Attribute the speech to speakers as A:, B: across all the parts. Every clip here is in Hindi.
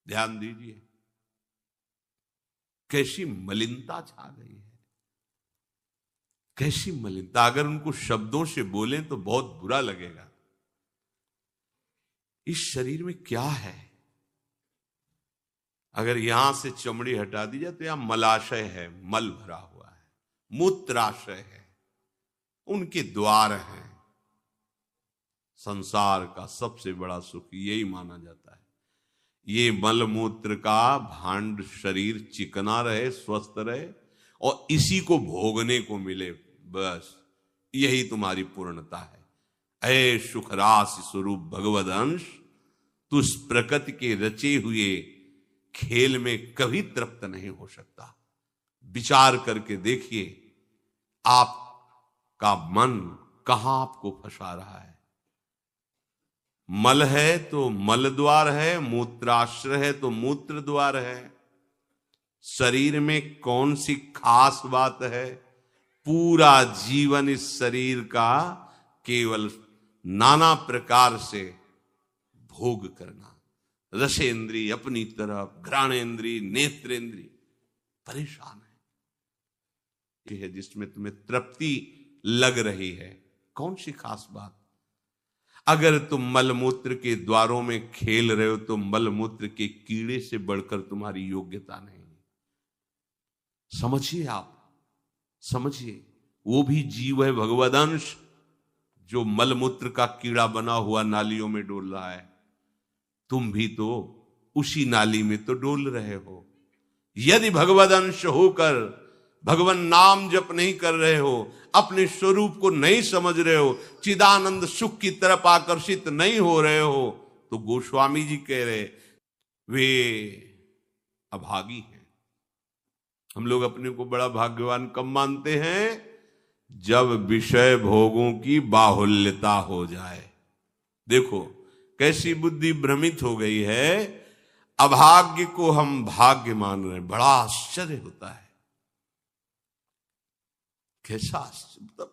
A: ध्यान दीजिए कैसी मलिनता छा गई है, कैसी मलिनता। अगर उनको शब्दों से बोलें तो बहुत बुरा लगेगा। इस शरीर में क्या है? अगर यहां से चमड़ी हटा दी जाए तो यहां मलाशय है, मल भरा हुआ है, मूत्राशय है, उनके द्वार हैं। संसार का सबसे बड़ा सुख यही माना जाता है, ये मल मूत्र का भांड शरीर चिकना रहे, स्वस्थ रहे और इसी को भोगने को मिले, बस यही तुम्हारी पूर्णता है। ऐ सुखरास स्वरूप भगवद अंश, तू इस प्रकृति के रचे हुए खेल में कभी तृप्त नहीं हो सकता। विचार करके देखिए आपका मन कहां आपको फंसा रहा है। मल है तो मल द्वार है, मूत्राश्रय है तो मूत्र द्वार है। शरीर में कौन सी खास बात है? पूरा जीवन इस शरीर का केवल नाना प्रकार से भोग करना, रसेंद्रिय अपनी तरफ, घ्राणेंद्रिय, नेत्रेंद्रिय परेशान है जिसमें तुम्हें तृप्ति लग रही है। कौन सी खास बात? अगर तुम मलमूत्र के द्वारों में खेल रहे हो तो मलमूत्र के कीड़े से बढ़कर तुम्हारी योग्यता नहीं। समझिए, आप समझिए, वो भी जीव है, भगवदंश, जो मलमूत्र का कीड़ा बना हुआ नालियों में डोल रहा है। तुम भी तो उसी नाली में तो डोल रहे हो। यदि भगवदंश होकर भगवान नाम जप नहीं कर रहे हो, अपने स्वरूप को नहीं समझ रहे हो, चिदानंद सुख की तरफ आकर्षित नहीं हो रहे हो, तो गोस्वामी जी कह रहे वे अभागी हैं। हम लोग अपने को बड़ा भाग्यवान कब मानते हैं? जब विषय भोगों की बाहुल्यता हो जाए। देखो कैसी बुद्धि भ्रमित हो गई है, अभाग्य को हम भाग्य मान रहे हैं। बड़ा आश्चर्य होता है, कैसा आश्चर्य।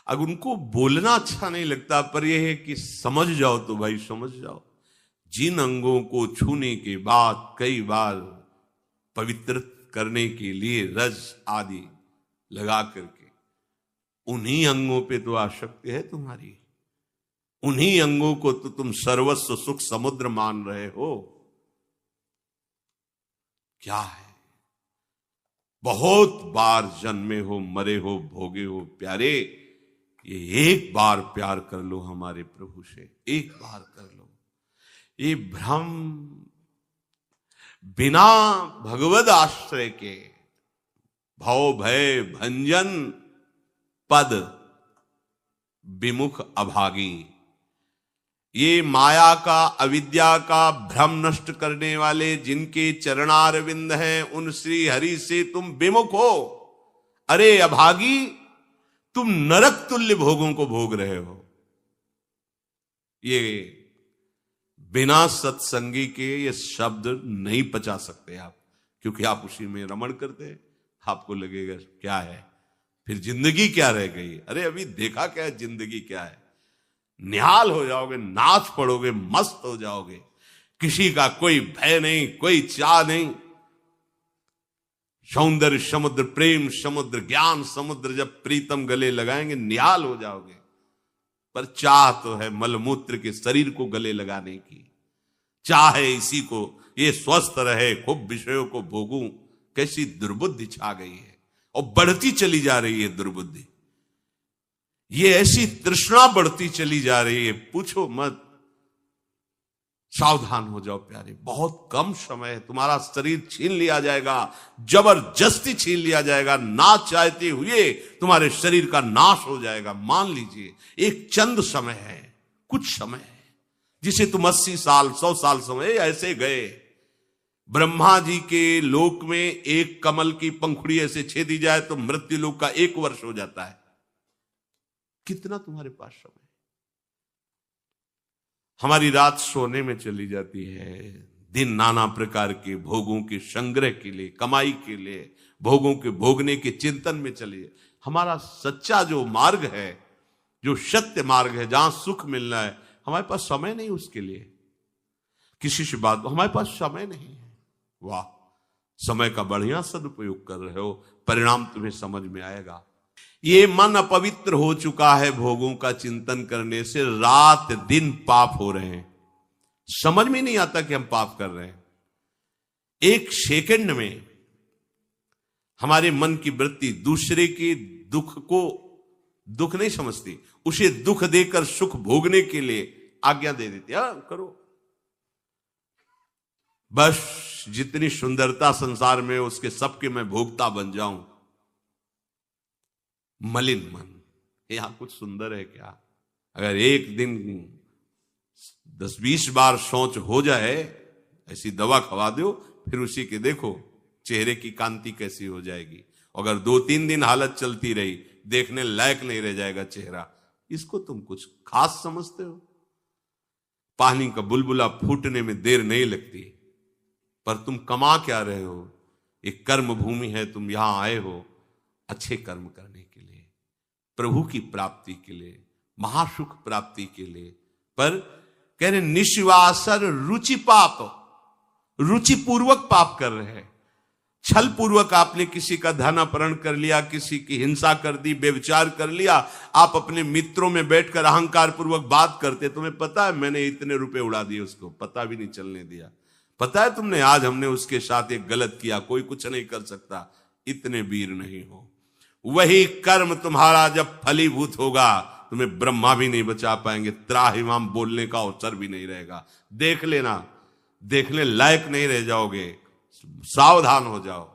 A: अगर उनको बोलना अच्छा नहीं लगता, पर यह है कि समझ जाओ तो भाई समझ जाओ। जिन अंगों को छूने के बाद कई बार पवित्र करने के लिए रज आदि लगा करके, उन्हीं अंगों पे तो आसक्ति है तुम्हारी, उन्हीं अंगों को तो तुम सर्वस्व सुख समुद्र मान रहे हो। क्या है? बहुत बार जन्मे हो, मरे हो, भोगे हो प्यारे, ये एक बार प्यार कर लो हमारे प्रभु से, एक बार कर लो। ये भ्रम बिना भगवद आश्रय के भव भय भंजन पद विमुख अभागी, ये माया का, अविद्या का भ्रम नष्ट करने वाले जिनके चरणारविंद हैं, उन श्री हरि से तुम विमुख हो। अरे अभागी, तुम नरक तुल्य भोगों को भोग रहे हो। ये बिना सत्संगी के ये शब्द नहीं पचा सकते आप, क्योंकि आप उसी में रमण करते। आपको लगेगा क्या है, फिर जिंदगी क्या रह गई? अरे अभी देखा क्या है, जिंदगी क्या है। निहाल हो जाओगे, नाच पड़ोगे, मस्त हो जाओगे, किसी का कोई भय नहीं, कोई चाह नहीं। सौंदर्य समुद्र, प्रेम समुद्र, ज्ञान समुद्र जब प्रीतम गले लगाएंगे निहाल हो जाओगे। पर चाह तो है मलमूत्र के शरीर को गले लगाने की, चाह है इसी को ये स्वस्थ रहे, खूब विषयों को भोगूं। कैसी दुर्बुद्धि छा गई है और बढ़ती चली जा रही है दुर्बुद्धि। ये ऐसी तृष्णा बढ़ती चली जा रही है, पूछो मत। सावधान हो जाओ प्यारे, बहुत कम समय है, तुम्हारा शरीर छीन लिया जाएगा, जबरदस्ती छीन लिया जाएगा, ना चाहते हुए तुम्हारे शरीर का नाश हो जाएगा। मान लीजिए एक चंद समय है, कुछ समय है, जिसे तुम 80 साल 100 साल समय ऐसे गए। ब्रह्मा जी के लोक में एक कमल की पंखुड़ी ऐसे छेदी जाए तो मृत्यु लोक का 1 वर्ष हो जाता है। कितना तुम्हारे पास समय? हमारी रात सोने में चली जाती है, दिन नाना प्रकार के भोगों के संग्रह के लिए, कमाई के लिए, भोगों के भोगने के चिंतन में चलिए। हमारा सच्चा जो मार्ग है, जो सत्य मार्ग है, जहां सुख मिलना है, हमारे पास समय नहीं उसके लिए। किसी से बात, हमारे पास समय नहीं है। वाह, समय का बढ़िया सदुपयोग कर रहे हो, परिणाम तुम्हें समझ में आएगा। ये मन अपवित्र हो चुका है भोगों का चिंतन करने से, रात दिन पाप हो रहे हैं, समझ में नहीं आता कि हम पाप कर रहे हैं। एक सेकंड में हमारे मन की वृत्ति दूसरे के दुख को दुख नहीं समझती, उसे दुख देकर सुख भोगने के लिए आज्ञा दे देती है, करो। बस जितनी सुंदरता संसार में, उसके सबके मैं भोगता बन जाऊं। मलिन मन, यहां कुछ सुंदर है क्या? अगर एक दिन 10-20 बार सोच हो जाए, ऐसी दवा खवा दो, फिर उसी के देखो चेहरे की कांति कैसी हो जाएगी। अगर 2-3 दिन हालत चलती रही, देखने लायक नहीं रह जाएगा चेहरा। इसको तुम कुछ खास समझते हो? पानी का बुलबुला फूटने में देर नहीं लगती, पर तुम कमा क्या रहे हो? एक कर्म भूमि है, तुम यहां आए हो अच्छे कर्म करने के लिए, प्रभु की प्राप्ति के लिए, महासुख प्राप्ति के लिए। पर कह रहे निश्वासर रुचि पाप, रुचिपूर्वक पाप कर रहे हैं। छल पूर्वक आपने किसी का धन अपहरण कर लिया, किसी की हिंसा कर दी, व्यभिचार कर लिया। आप अपने मित्रों में बैठकर अहंकार पूर्वक बात करते, तुम्हें पता है मैंने इतने रुपए उड़ा दिए, उसको पता भी नहीं चलने दिया। पता है तुमने आज हमने उसके साथ एक गलत किया, कोई कुछ नहीं कर सकता। इतने वीर नहीं हो। वही कर्म तुम्हारा जब फलीभूत होगा, तुम्हें ब्रह्मा भी नहीं बचा पाएंगे, त्राहिमाम बोलने का अवसर भी नहीं रहेगा। देख लेना, देखने लायक नहीं रह जाओगे। सावधान हो जाओ।